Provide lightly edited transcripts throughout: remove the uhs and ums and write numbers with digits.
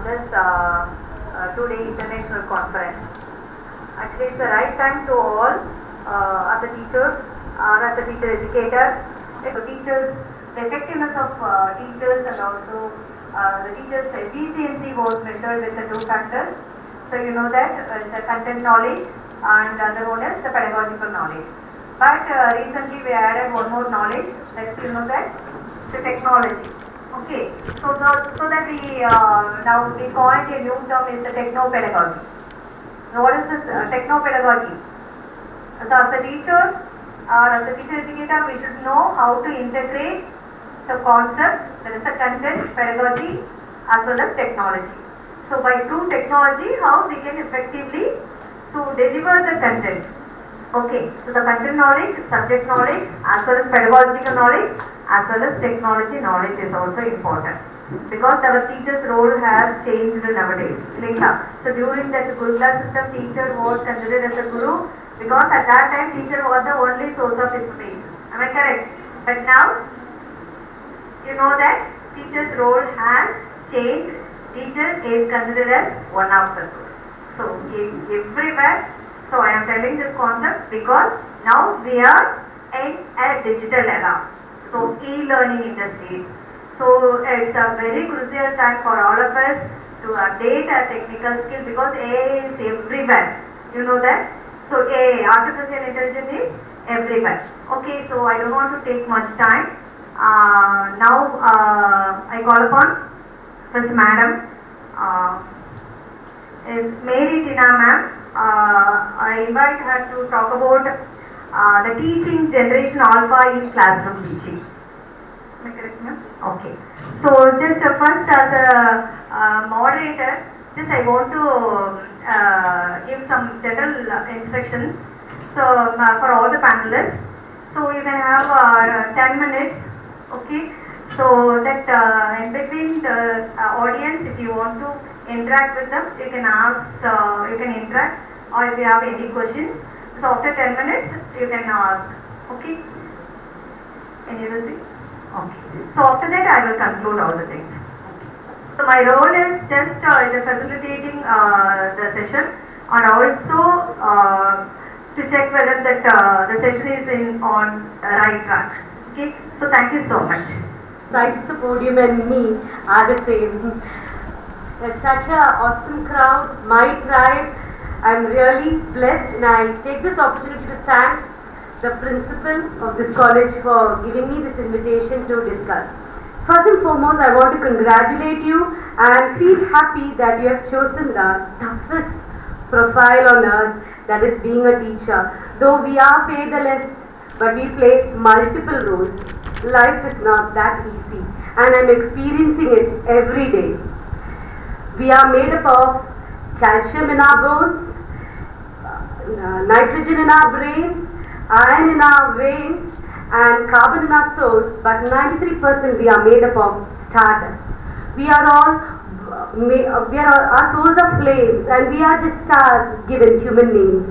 this two-day international conference. Actually, it's the right time to all, as a teacher or as a teacher educator. So teachers, the effectiveness of teachers and also the teachers' efficiency was measured with the two factors. So you know that it's the content knowledge and the other one is the pedagogical knowledge. But recently we added one more knowledge, that's you know that the technology. Okay, so that we now we coined a new term is the techno-pedagogy. Now what is this techno-pedagogy? So as a teacher or as a teacher educator, we should know how to integrate some concepts, that is the content, pedagogy as well as technology. So by through technology, how we can effectively deliver the content. Okay, so the content knowledge, subject knowledge as well as pedagogical knowledge as well as technology knowledge is also important. Because our teacher's role has changed nowadays. So during that Gurukula system, teacher was considered as a guru because at that time teacher was the only source of information. Am I correct? But now, you know that teacher's role has changed. Teacher is considered as one of the source. So everywhere, so I am telling this concept because now we are in a digital era. So e-learning industries. So it's a very crucial time for all of us to update our technical skill because AI is everywhere. You know that? So AI, artificial intelligence is everywhere. Okay, so I don't want to take much time. Now I call upon first Madam is Mary Tina ma'am. I invite her to talk about the teaching generation alpha in classroom teaching. Am I correct, ma'am? Okay. So just first as a moderator, just I want to give some general instructions. So for all the panelists, so you can have 10 minutes. Okay. So that in between the audience, if you want to interact with them, you can ask, you can interact, or if you have any questions. So after 10 minutes, you can ask. Okay. Any other thing? Okay. So after that, I will conclude all the things. So my role is just facilitating the session and also to check whether that the session is on the right track. Okay. So thank you so much. Size of the podium and me are the same. There's such an awesome crowd, my tribe. I'm really blessed and I take this opportunity to thank the principal of this college for giving me this invitation to discuss. First and foremost, I want to congratulate you and feel happy that you have chosen the toughest profile on earth, that is being a teacher. Though we are paid the less, but we play multiple roles. Life is not that easy and I'm experiencing it every day. We are made up of calcium in our bones, nitrogen in our brains, iron in our veins and carbon in our souls, but 93% we are made up of stardust. We are all, our souls are flames and we are just stars given human names.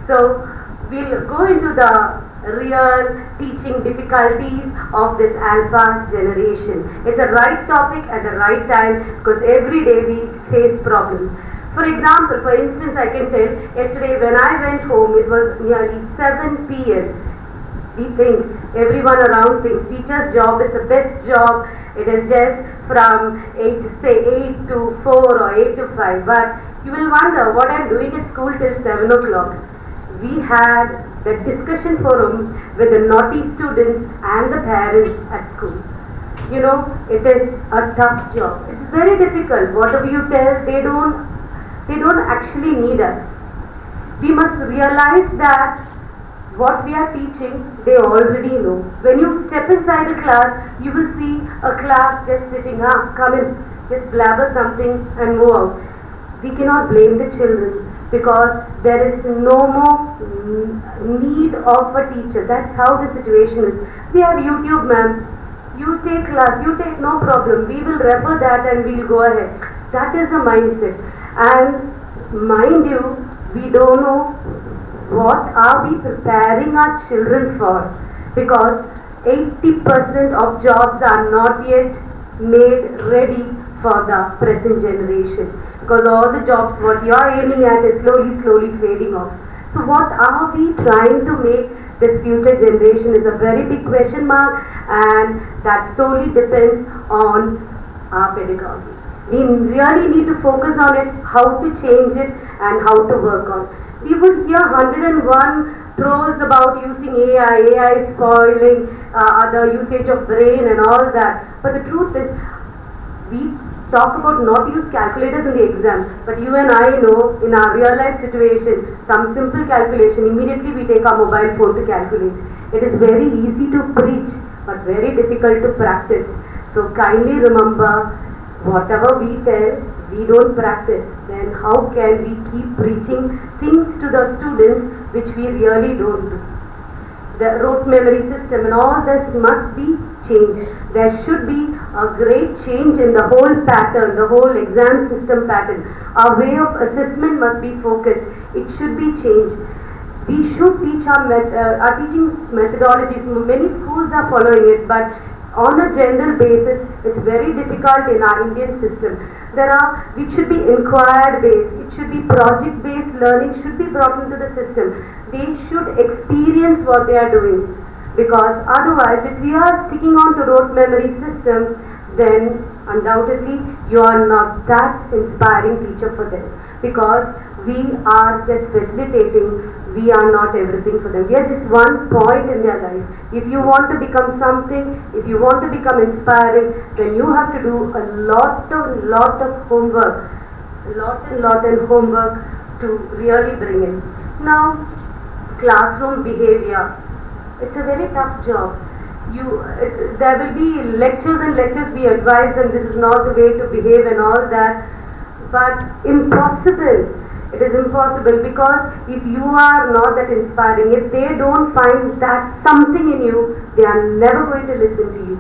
So we'll go into the real teaching difficulties of this alpha generation. It's a right topic at the right time because every day we face problems. For example, for instance, I can tell, yesterday when I went home, it was nearly 7 p.m. We think, everyone around thinks teacher's job is the best job. It is just from 8 to 4 or 8 to 5. But you will wonder what I'm doing at school till 7 o'clock. We had the discussion forum with the naughty students and the parents at school. You know, it is a tough job. It's very difficult. Whatever you tell, they don't actually need us. We must realize that what we are teaching, they already know. When you step inside the class, you will see a class just sitting, come in, just blabber something and move out. We cannot blame the children because there is no more need of a teacher. That's how the situation is. We have YouTube, ma'am. You take class, you take no problem. We will refer that and we'll go ahead. That is the mindset. And mind you, we don't know what are we preparing our children for, because 80% of jobs are not yet made ready for the present generation, because all the jobs what you are aiming at is slowly fading off. So what are we trying to make this future generation is a very big question mark, and that solely depends on our pedagogy. We really need to focus on it, how to change it and how to work on. We would hear 101 trolls about using AI spoiling the usage of brain and all that. But the truth is, we talk about not use calculators in the exam, but you and I know in our real life situation, some simple calculation, immediately we take our mobile phone to calculate. It is very easy to preach, but very difficult to practice. So kindly remember, whatever we tell, we don't practice, then how can we keep preaching things to the students which we really don't do? The rote memory system and all this must be changed. There should be a great change in the whole pattern, the whole exam system pattern. Our way of assessment must be focused. It should be changed. We should teach our teaching methodologies. Many schools are following it, but on a general basis, it's very difficult in our Indian system. It should be inquired based, it should be project based learning should be brought into the system. They should experience what they are doing, because otherwise if we are sticking on to rote memory system, then undoubtedly you are not that inspiring teacher for them, because we are just facilitating, we are not everything for them. We are just one point in their life. If you want to become something, if you want to become inspiring, then you have to do a lot of homework, lot and homework to really bring in. Now, classroom behavior, it's a very tough job. There will be lectures and lectures, we advise them this is not the way to behave and all that, but impossible. It is impossible, because if you are not that inspiring, if they don't find that something in you, they are never going to listen to you.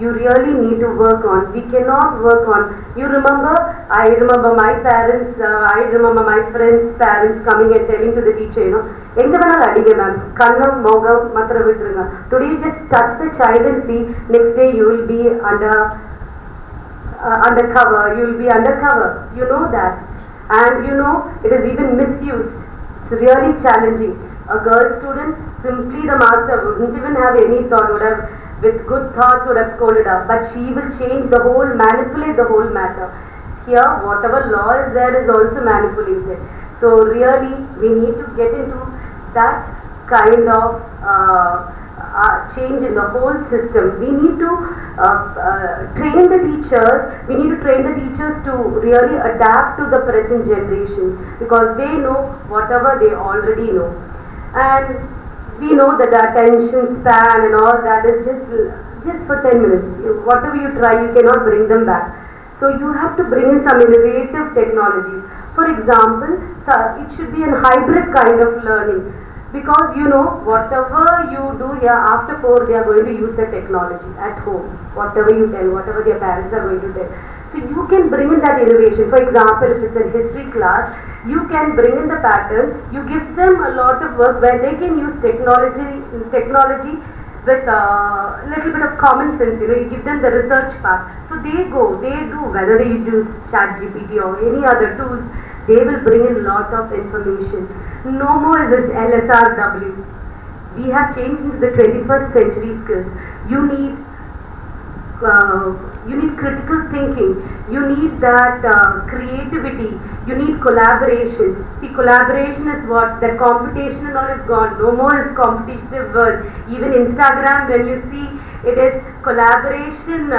You really need to work on. We cannot work on. I remember my parents, I remember my friends' parents coming and telling to the teacher, today you just touch the child and see, next day you will be undercover. You will be undercover. You know that. And it is even misused. It's really challenging. A girl student, simply the master wouldn't even have any thought, with good thoughts would have scolded her, but she will manipulate the whole matter. Here, whatever law is there is also manipulated. So really, we need to get into that kind of change in the whole system. We need to train the teachers. We need to train the teachers to really adapt to the present generation, because they know whatever they already know. And we know that the attention span and all that is just for 10 minutes. Whatever you try, you cannot bring them back. So you have to bring in some innovative technologies. For example, it should be a hybrid kind of learning. Because whatever you do here, after 4 they are going to use the technology at home. Whatever you tell, whatever their parents are going to tell. So you can bring in that innovation. For example, if it's a history class, you can bring in the pattern. You give them a lot of work where they can use technology with a little bit of common sense. You give them the research part. So they do, whether they use ChatGPT or any other tools, they will bring in a lot of information. No more is this LSRW. We have changed into the 21st century skills. You need critical thinking. You need that creativity. You need collaboration. See, collaboration is what? That competition and all is gone. No more is competitive world. Even Instagram, when you see it is collaboration,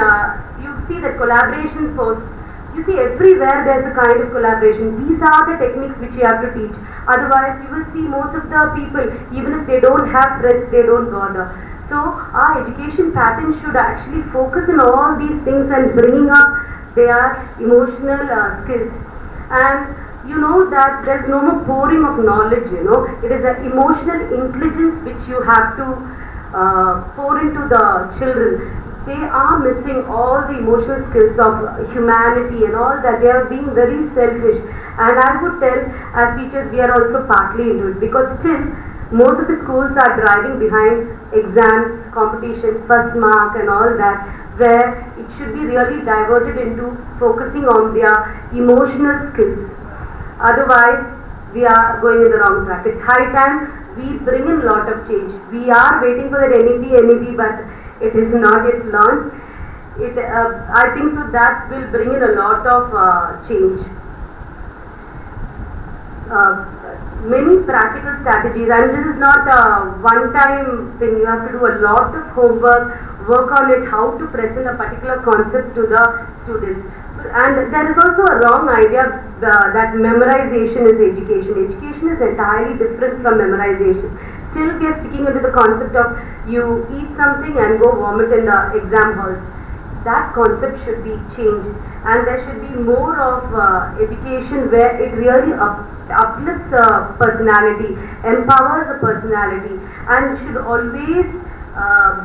you see that collaboration posts. You see, everywhere there is a kind of collaboration. These are the techniques which you have to teach. Otherwise, you will see most of the people, even if they don't have friends, they don't bother. So, our education pattern should actually focus on all these things and bringing up their emotional skills. And you know that there is no more pouring of knowledge, It is an emotional intelligence which you have to pour into the children. They are missing all the emotional skills of humanity and all that. They are being very selfish. And I would tell, as teachers, we are also partly into it, because still most of the schools are driving behind exams, competition, first mark and all that. where it should be really diverted into focusing on their emotional skills. Otherwise, we are going in the wrong track. It's high time we bring in a lot of change. We are waiting for that NEP, but it is not yet launched. I think so that will bring in a lot of change. Many practical strategies, and this is not a one-time thing. You have to do a lot of homework, work on it, how to present a particular concept to the students. And there is also a wrong idea that memorization is education. Education is entirely different from memorization. Still we are sticking into the concept of you eat something and go vomit in the exam halls. That concept should be changed, and there should be more of education where it really uplifts a personality, empowers a personality, and should always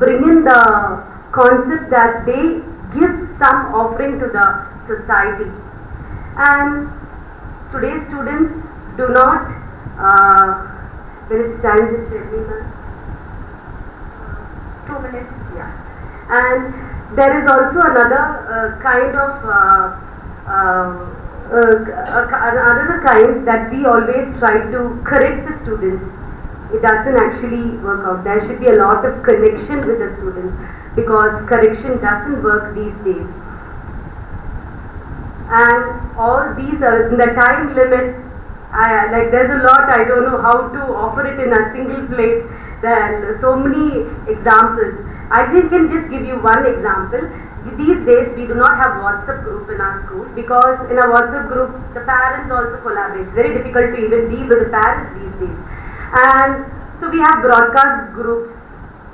bring in the concept that they give some offering to the society. And today's students do not, when it's time, just tell me, 2 minutes, yeah. And there is also another kind of another kind that we always try to correct the students. It doesn't actually work out. There should be a lot of connection with the students, because correction doesn't work these days. And all these are in the time limit. Like there's a lot, I don't know how to offer it in a single plate. There are so many examples. I can just give you one example. These days we do not have WhatsApp group in our school, because in a WhatsApp group the parents also collaborate. It's very difficult to even deal with the parents these days. And so we have broadcast groups,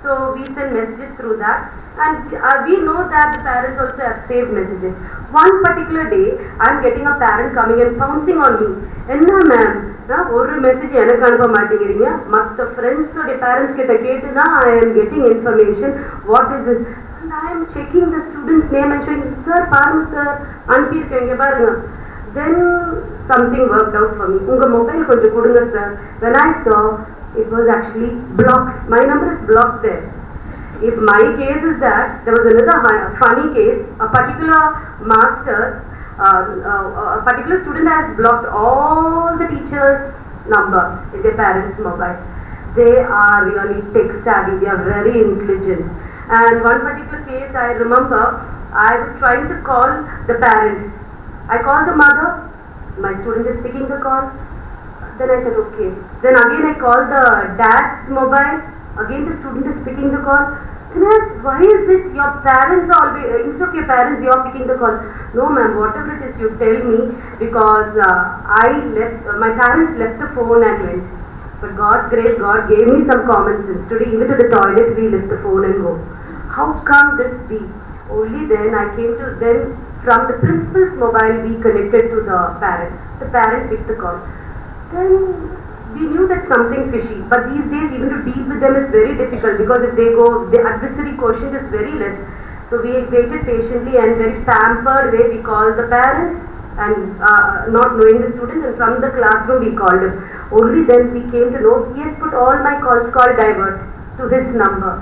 so we send messages through that, and we know that the parents also have saved messages. One particular day I am getting a parent coming and pouncing on me. Enna ma'am, ஒரு message எனக்கு அனுப்ப மாட்டேங்கிறீங்க, மற்ற ஃப்ரெண்ட்ஸோடைய parents கிட்ட கேட்டு தான் I am getting information. What is this? And I am checking the student's name and showing, sir பாருங்க sir அனுப்பியிருக்கேங்க பாருங்க. Then something worked out for me. உங்க மொபைல் கொஞ்சம் கொடுங்க sir. When I saw, it was actually blocked. My number is blocked there. If my case is that, there was another funny case. A particular master's, a particular student has blocked all the teachers' number in their parents' mobile. They are really tech savvy. They are very intelligent. And one particular case I remember, I was trying to call the parent. I called the mother. My student is picking the call. Then I said okay. Then again I called the dad's mobile. Again the student is picking the call. Then I asked, why is it your parents always, instead of your parents, you are picking the call? No ma'am, whatever it is you tell me, because my parents left the phone and went. But God's grace, God gave me some common sense. Today even to the toilet we lift the phone and go. How come this be? Only then I came to, then from the principal's mobile we connected to the parent. The parent picked the call. Then we knew that something fishy, but these days even to deal with them is very difficult, because if they go, the adversary quotient is very less. So we waited patiently, and very pampered way we called the parents, and not knowing the student, and from the classroom we called him. Only then we came to know he has put all my calls called divert to his number.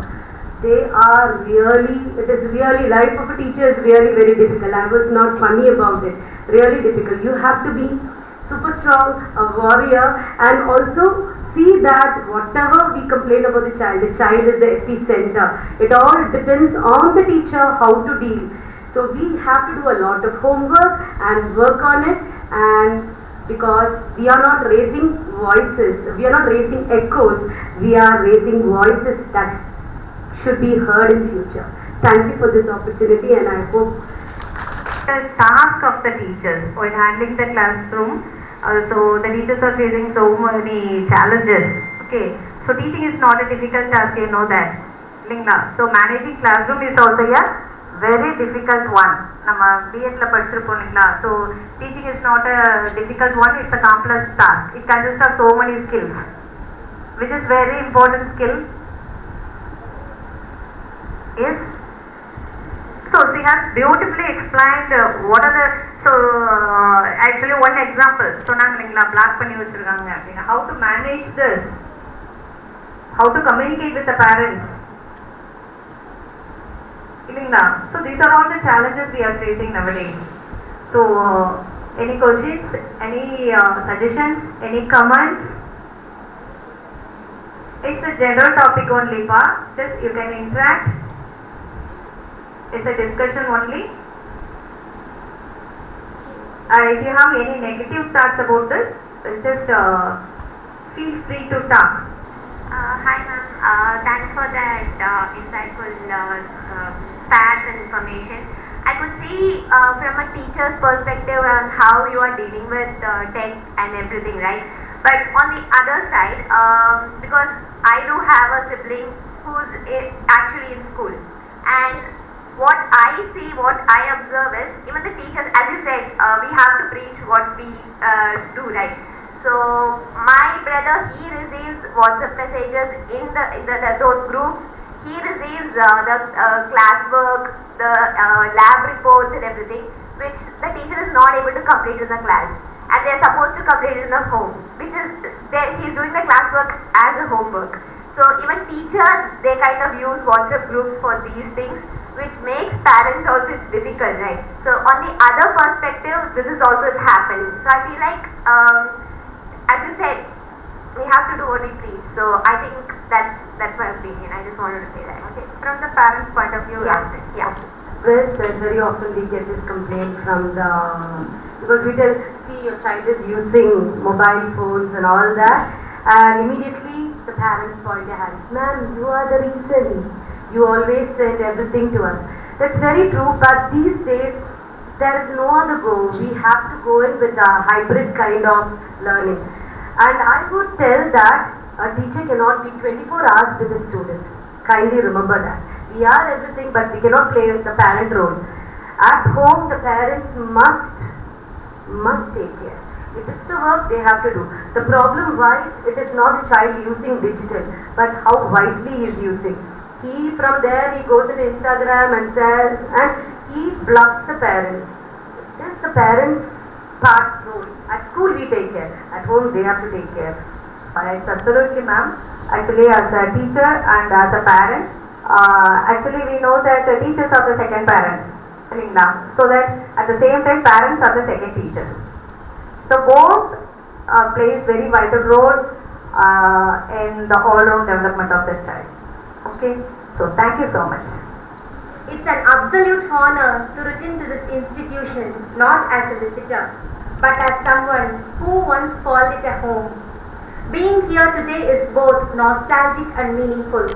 They are really, it is really, life of a teacher is really very difficult. I was not funny about it. Really difficult. You have to be super strong, a warrior, and also see that whatever we complain about the child is the epicenter. It all depends on the teacher how to deal. So we have to do a lot of homework and work on it, and because we are not raising voices, we are not raising echoes, we are raising voices that should be heard in future. Thank you for this opportunity, and I hope the task of the teachers when handling the classroom. So the teachers are facing so many challenges. Okay, so teaching is not a difficult task, you know that. So managing classroom is also a very difficult one. Nama B.Ed la padichirupom illingla. So teaching is not a difficult one, it's a complex task. It consists of so many skills. Which is very important skill is, so she has beautifully explained what are the, so actually one example சொன்னாங்களா black பண்ணி வச்சிருக்காங்க அப்படினா how to manage this, how to communicate with the parents. இல்லைங்களா? So these are all the challenges we are facing nowadays. So any questions, any suggestions, any comments? It's a general topic only, pa. Just you can interact. It's a discussion only. If you have any negative thoughts about this, just feel free to talk. Hi ma'am, thanks for that insightful facts and information. I could see from a teacher's perspective on how you are dealing with tech and everything, right? But on the other side, because I do have a sibling who's actually in school, and what I see, what I observe is even the teachers, as you said, we have to preach what we do, right? So my brother, he receives WhatsApp messages in those groups. He receives the classwork, the lab reports and everything, which the teacher is not able to complete in the class, and they are supposed to complete it in the home, which is he's doing the classwork as a homework. So even teachers, they kind of use WhatsApp groups for these things, which makes parents also it's difficult, right? So on the other perspective, this is also happening. So I feel like, as you said, we have to do what we preach. So I think that's my opinion. I just wanted to say that. Okay. From the parents' point of view, Yeah. Well said. Very often we get this complaint from because we tell, see, your child is using mobile phones and all that, and immediately the parents point their hand, ma'am, you are the reason. You always send everything to us. That's very true, but these days there is no other go. We have to go in with a hybrid kind of learning. And I would tell that a teacher cannot be 24 hours with a student. Kindly remember that. We are everything, but we cannot play the parent role. At home, the parents must take care. If it's the work, they have to do. The problem why it is not the child using digital, but how wisely he is using. From there he goes into Instagram and says, and he bluffs the parents. It is the parents' part role. At school we take care. At home they have to take care. It's absolutely, ma'am. Actually, as a teacher and as a parent, actually we know that teachers are the second parents. So that at the same time, parents are the second teachers. So both plays very vital role in the all-round development of the child. Okay. So thank you so much. It's an absolute honor to return to this institution, not as a visitor, but as someone who once called it a home. Being here today is both nostalgic and meaningful.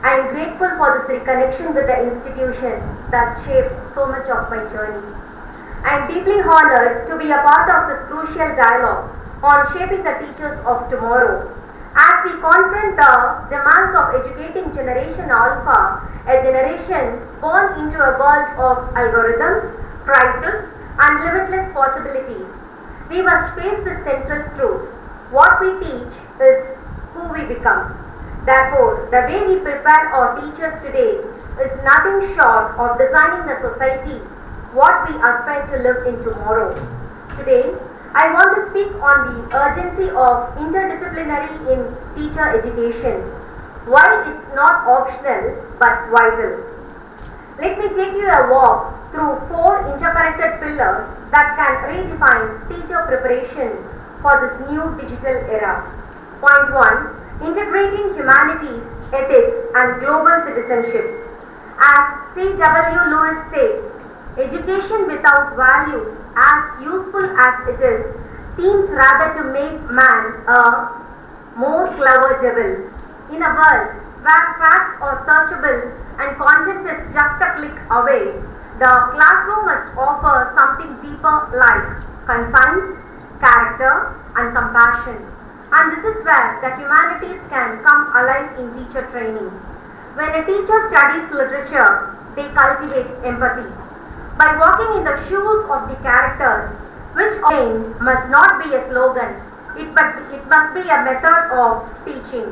I am grateful for this reconnection with the institution that shaped so much of my journey. I am deeply honored to be a part of this crucial dialogue on shaping the teachers of tomorrow. As we confront the demands of educating Generation Alpha, a generation born into a world of algorithms, prices, and limitless possibilities, we must face this central truth. What we teach is who we become. Therefore, the way we prepare our teachers today is nothing short of designing the society what we aspire to live in tomorrow. Today, I want to speak on the urgency of interdisciplinary in teacher education, why it's not optional but vital. Let me take you a walk through 4 interconnected pillars that can redefine teacher preparation for this new digital era. Point 1. Integrating humanities, ethics, and global citizenship. As C.W. Lewis says, education without values, as useful as it is, seems rather to make man a more clever devil. In a world where facts are searchable and content is just a click away, the classroom must offer something deeper like conscience, character, and compassion. And this is where the humanities can come alive in teacher training. When a teacher studies literature, they cultivate empathy. By walking in the shoes of the characters, which again must not be a slogan, it must be a method of teaching.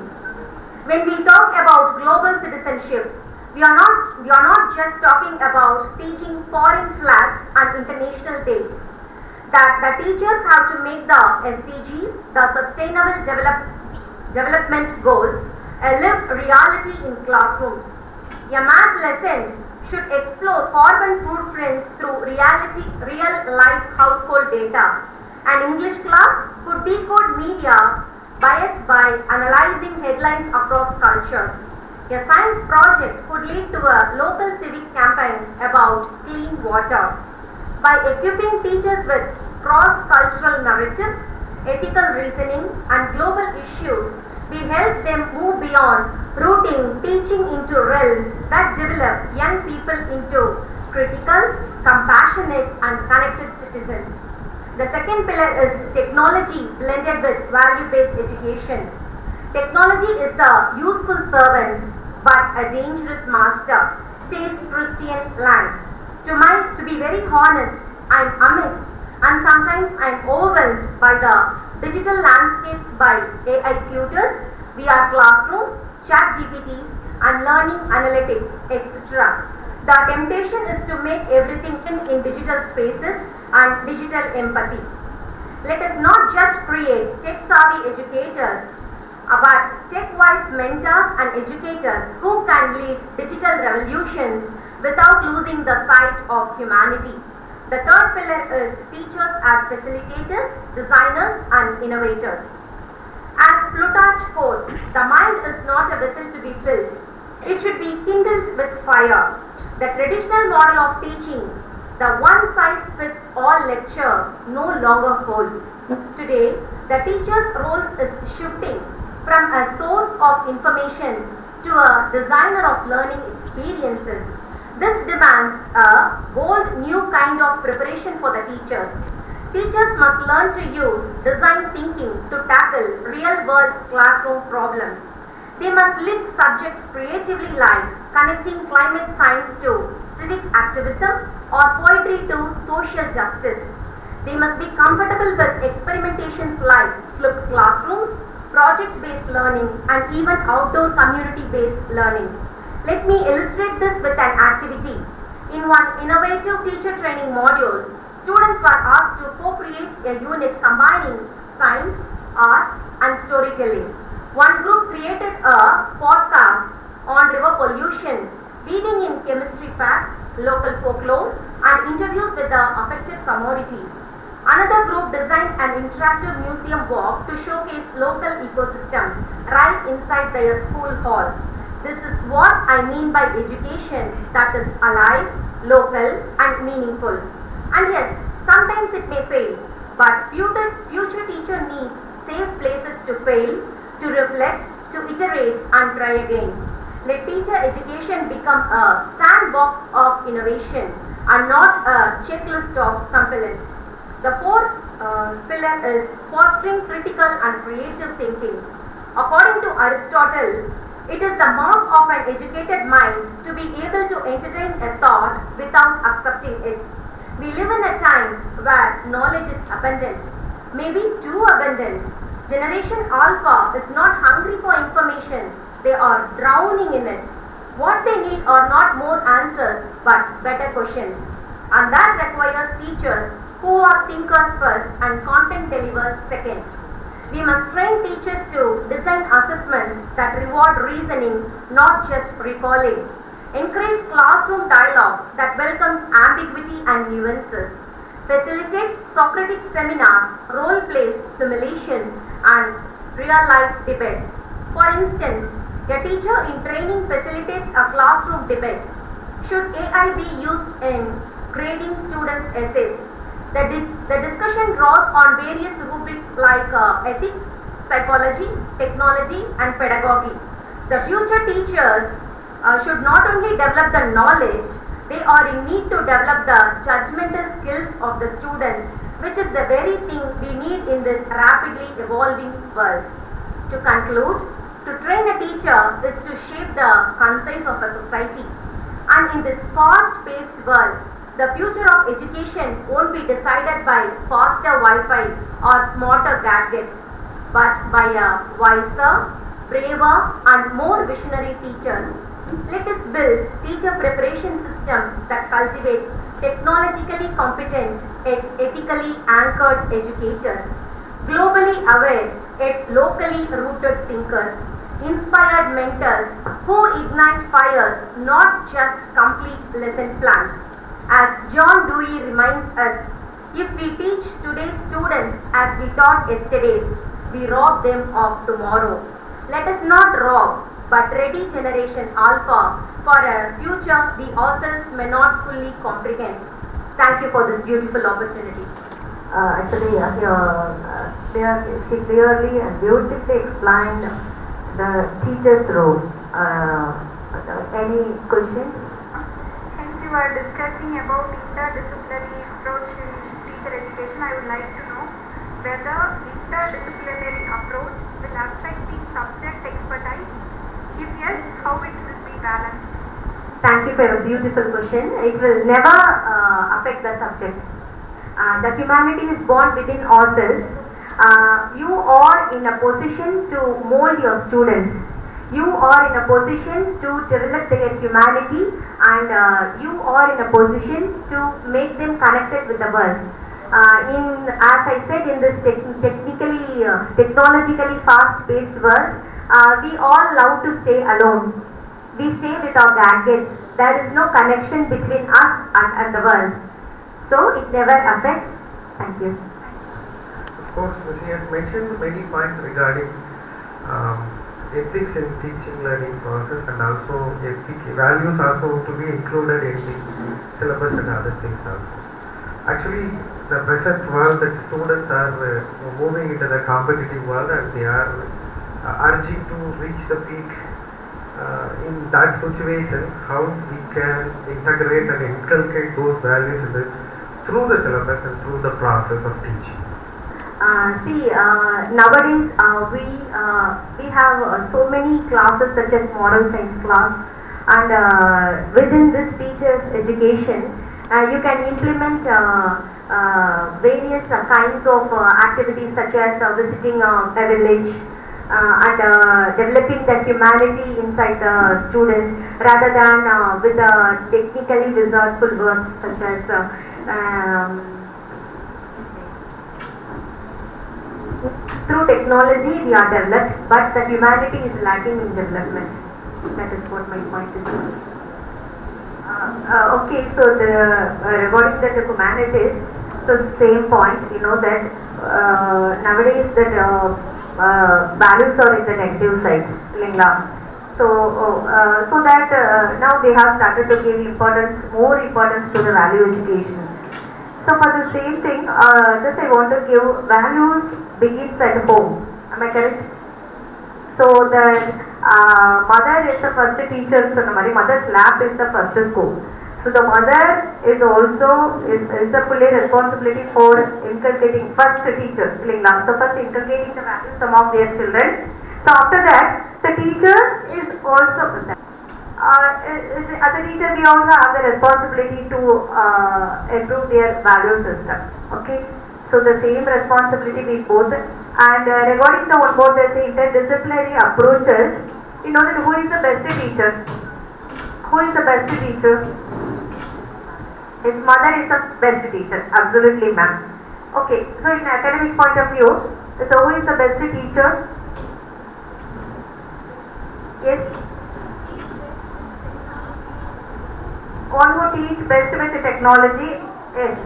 When we talk about global citizenship, we are not just talking about teaching foreign flags and international dates. That the teachers have to make the SDGs, the Sustainable Development Goals, a lived reality in classrooms. A math lesson should explore carbon footprints through real life household data. An English class could decode media bias by analyzing headlines across cultures. A science project could lead to a local civic campaign about clean water. By equipping teachers with cross-cultural narratives, ethical reasoning, and global issues, we help them move beyond rooting teaching into realms that develop young people into critical, compassionate, and connected citizens. The second pillar is technology blended with value-based education. Technology is a useful servant but a dangerous master, says Christian Lang. To be very honest, I am amazed and sometimes I am overwhelmed by the digital landscapes by AI tutors, VR classrooms, chat GPTs and learning analytics, etc. The temptation is to make everything in digital spaces and digital empathy. Let us not just create tech-savvy educators, but tech-wise mentors and educators who can lead digital revolutions without losing the sight of humanity. The third pillar is teachers as facilitators, designers and innovators. As Plutarch quotes, the mind is not a vessel to be filled. It should be kindled with fire. The traditional model of teaching, the one-size-fits-all lecture, no longer holds. Today, the teacher's role is shifting from a source of information to a designer of learning experiences. This demands a bold new kind of preparation for the teachers. Teachers must learn to use design thinking to tackle real-world classroom problems. They must link subjects creatively like connecting climate science to civic activism or poetry to social justice. They must be comfortable with experimentations like flipped classrooms, project-based learning and even outdoor community-based learning. Let me illustrate this with an activity. In one innovative teacher training module, students were asked to co-create a unit combining science, arts and storytelling. One group created a podcast on river pollution, weaving in chemistry facts, local folklore and interviews with the affected communities. Another group designed an interactive museum walk to showcase local ecosystem right inside their school hall. This is what I mean by education that is alive, local and meaningful. And yes, sometimes it may fail, but future teacher needs safe places to fail, to reflect, to iterate and try again. Let teacher education become a sandbox of innovation and not a checklist of compliance. The fourth pillar is fostering critical and creative thinking. According to Aristotle, it is the mark of an educated mind to be able to entertain a thought without accepting it. We live in a time where knowledge is abundant, maybe too abundant. Generation Alpha is not hungry for information, they are drowning in it. What they need are not more answers but better questions. And that requires teachers who are thinkers first and content delivers second. We must train teachers to design assessments that reward reasoning, not just recalling. Encourage classroom dialogue that welcomes ambiguity and nuances. Facilitate Socratic seminars, role plays, simulations, and real-life debates. For instance, a teacher in training facilitates a classroom debate. Should AI be used in grading students' essays? The discussion draws on various rubrics like ethics, psychology, technology, and pedagogy. The future teachers should not only develop the knowledge, they are in need to develop the judgmental skills of the students, which is the very thing we need in this rapidly evolving world. To conclude, to train a teacher is to shape the conscience of a society. And in this fast-paced world, the future of education won't be decided by faster Wi-Fi or smarter gadgets, but by a wiser, braver and more visionary teachers. Let us build teacher preparation system that cultivate technologically competent yet ethically anchored educators, globally aware yet locally rooted thinkers, inspired mentors who ignite fires, not just complete lesson plans. As John Dewey reminds us, if we teach today's students as we taught yesterday's, we rob them of tomorrow. Let us not rob, but ready Generation Alpha for a future we ourselves may not fully comprehend. Thank you for this beautiful opportunity. Actually, she clearly and beautifully explained the teacher's role. Any questions? Since you are discussing about interdisciplinary approach in teacher education, I would like to know whether interdisciplinary approach will affect the subject expertise. If yes, how it will be balanced? Thank you for your beautiful question. It will never affect the subject. The humanity is born within ourselves. You are in a position to mold your students. You are in a position to develop their humanity, and you are in a position to make them connected with the world. As I said, in this technologically fast-paced world, we all love to stay alone. We stay with our gadgets. There is no connection between us and the world. So it never affects. Thank you. Of course, she has mentioned many points regarding ethics in teaching learning process, and also values also to be included in the syllabus and other things also. Actually, the present world that students are moving into the competitive world, and they are urging to reach the peak. In that situation, how we can integrate and inculcate those values through the syllabus and through the process of teaching. Nowadays we have so many classes such as moral science class, and within this teacher's education you can implement various kinds of activities such as visiting a village and developing the humanity inside the students, rather than with the technically wizardful works such as through technology we are developed, but the humanity is lacking in development. That is what my point is. Okay, so regarding the humanities, so same point, you know that nowadays that values are in the negative side, so that now they have started to give more importance to the value education. So for the same thing, just I want to give values begins at home. Am I correct? So the mother is the first teacher. So mother's lap is the first school. So the mother is also is the fully responsibility for inculcating first teacher. So first inculcating the values among their children. So after that, the teacher is also as a teacher we also have the responsibility to improve their value system. Okay. So the same responsibility we both. And regarding the one more, there's interdisciplinary approaches. You know that who is the best teacher? Who is the best teacher? His mother is the best teacher. Absolutely, ma'am. Okay. So in academic point of view, so who is the best teacher? Yes. One who teach best with the technology. Yes.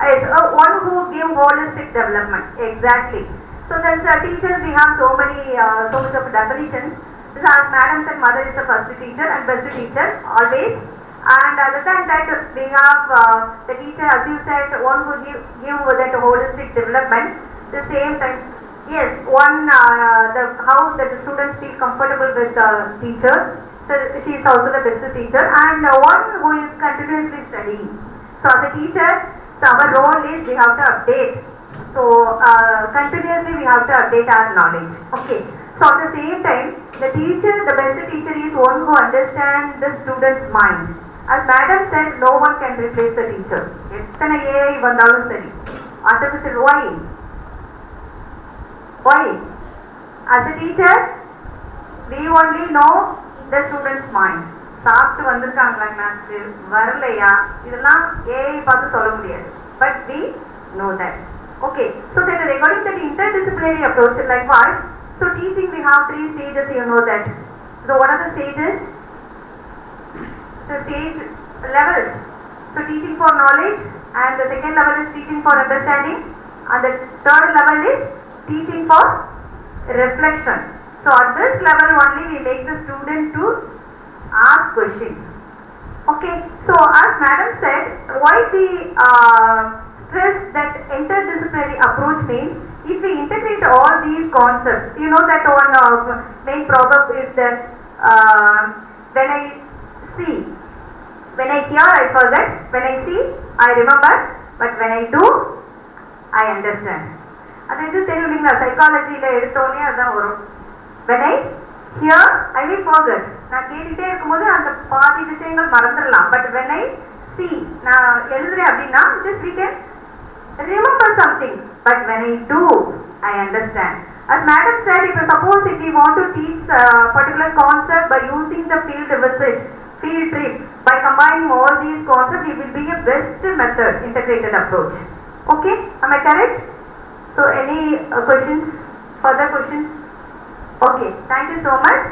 Yes, one who give holistic development. Exactly. So there's teachers, we have so much of definitions. This as madam said, mother is the first teacher and best teacher always. And other than that, we have the teacher, as you said, one who give that holistic development. The same time, yes, one how the students feel comfortable with the teacher. So she is also the best teacher, and one who is continuously studying. So as a teacher, so our role is we have to update. So continuously we have to update our knowledge. Okay. So at the same time, the best teacher is one who understands the student's mind. As madam said, no one can replace the teacher. Artificial, why? Why? As a teacher, we only know the student's mind. சாப்பிட்டு வந்திருக்காங்களா கிளாஸ்க்கு வரலையா இதெல்லாம் AI பார்த்து சொல்ல முடியாது, but we know that. Okay, so then regarding that interdisciplinary approach, likewise So teaching, we have 3 stages, you know that. So what are the stages? So stage levels. So teaching for knowledge, and the second level is teaching for understanding, and the third level is teaching for reflection. So at this level only we make the student to ask questions. Okay, so as madam said, why we stress that interdisciplinary approach means if we integrate all these concepts, you know that one main proverb is that when I see, when I hear I forget, when I see I remember, but when I do I understand. அது இது தெரியும் இல்லைங்களா, சைக்காலஜியில் எடுத்தோடனே அதுதான் வரும். when I hear I will forget. நான் கேட்டுகிட்டே இருக்கும்போது அந்த பாதி விஷயங்கள் மறந்துடலாம். but when I see, நான் எழுதுறேன் அப்படின்னா just we can remember something, but when I do I understand. As madam said, suppose if we want to teach a particular concept by using the field visit, field trip, by combining all these concepts, it will be a best method, integrated approach. Okay, am I correct? So any questions, further questions? Okay, thank you so much.